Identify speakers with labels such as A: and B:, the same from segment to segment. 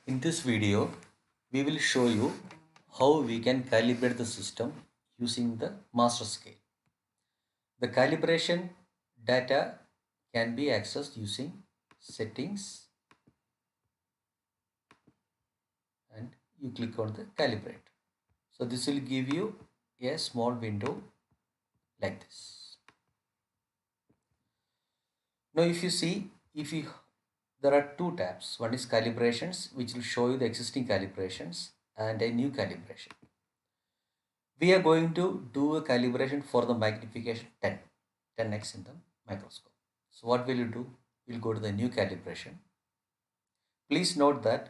A: In this video, we will show you how we can calibrate the system using the master scale. The calibration data can be accessed using settings and you click on the calibrate. So this will give you a small window like this. Now if you see, there are two tabs. One is calibrations, which will show you the existing calibrations, and a new calibration. We are going to do a calibration for the magnification 10x in the microscope. So what will you do? We'll go to the new calibration. Please note that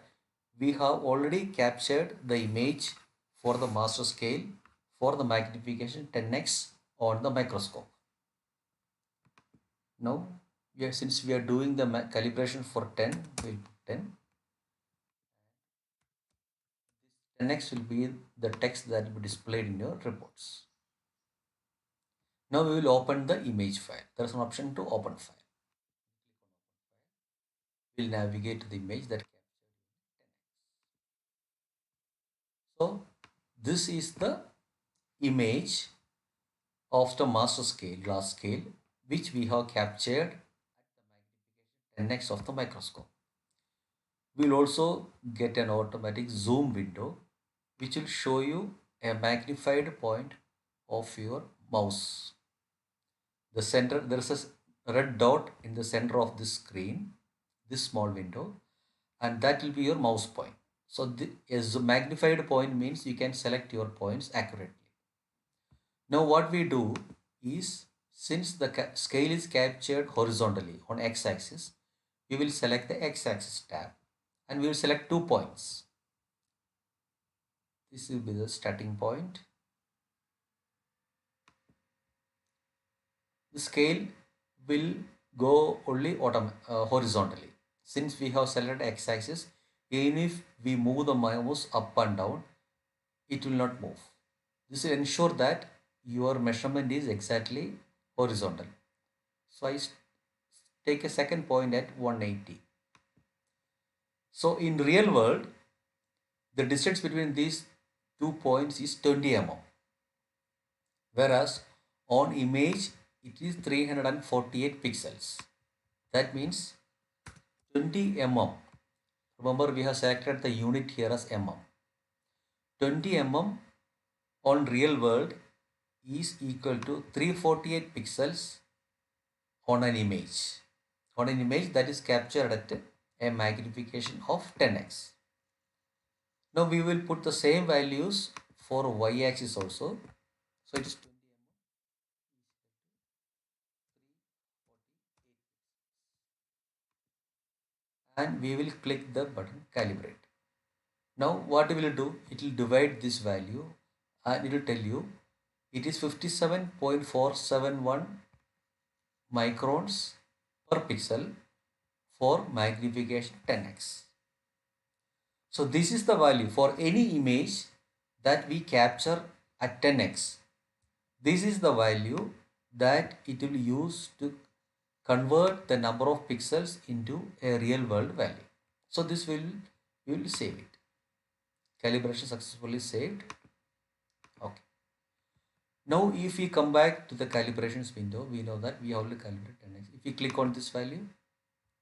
A: we have already captured the image for the master scale for the magnification 10x on the microscope. Now, since we are doing the calibration for 10, we'll put 10. 10x will be the text that will be displayed in your reports. Now we will open the image file. There is an option to open file. We'll navigate to the image that captured in 10x. So this is the image of the master scale, glass scale, which we have captured at the magnification 10x of the microscope. We'll also get an automatic zoom window which will show you a magnified point of your mouse. The center, there is a red dot in the center of this screen, this small window, and that will be your mouse point. So a magnified point means you can select your points accurately. Now what we do is, since the scale is captured horizontally on x-axis, we will select the x-axis tab and we will select 2 points. This will be the starting point. The scale will go only horizontally. Since we have selected x-axis, even if we move the mouse up and down, it will not move. This will ensure that your measurement is exactly horizontal. So I take a second point at 180. So in real world, the distance between these 2 points is 20 mm. Whereas on image, it is 348 pixels. That means 20 mm. Remember, we have selected the unit here as mm. 20 mm on real world is equal to 348 pixels on an image. On an image that is captured at a magnification of 10x. Now we will put the same values for y-axis also. So it is 20 mm and we will click the button calibrate. Now what we will do, it will divide this value and it will tell you it is 57.471 microns per pixel for magnification 10x. So this is the value for any image that we capture at 10x. This is the value that it will use to convert the number of pixels into a real world value. So this will, you will save it. Calibration successfully saved. Okay. Now if we come back to the calibrations window, we know that we already calibrated 10x. If we click on this value,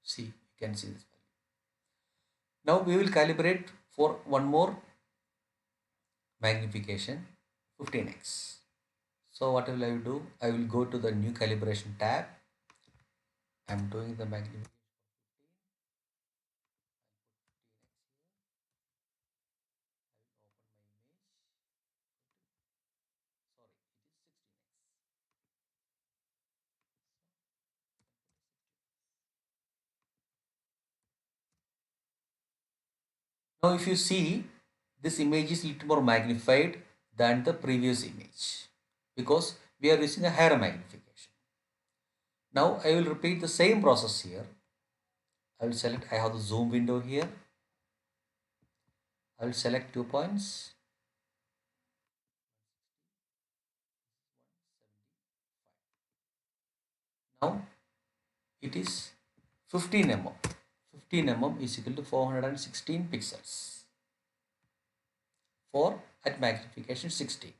A: see, you can see this value. Now we will calibrate for one more magnification 15x. So what will I do? I will go to the new calibration tab. I'm doing the magnification for 15. I'll put 15x here. I will open my image. Sorry, it is 16x. Now if you see, this image is a little more magnified than the previous image because we are using a higher magnification. Now I will repeat the same process here. I will select, I have the zoom window here. I will select 2 points. Now it is 15 mm. 15 mm is equal to 416 pixels for at magnification 16.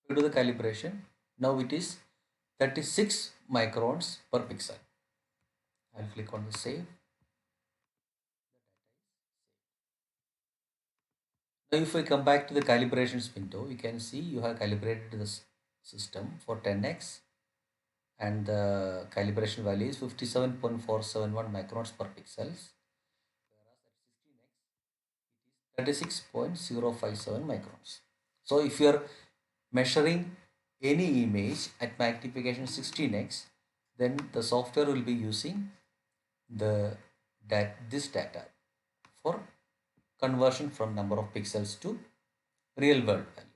A: We do the calibration. Now it is 36 microns per pixel. I'll click on the save. Now if I come back to the calibrations window, you can see you have calibrated the system for 10x and the calibration value is 57.471 microns per pixels. Whereas at 16x it is 36.057 microns. So if you are measuring any image at magnification 16x, then the software will be using this data for conversion from number of pixels to real world value.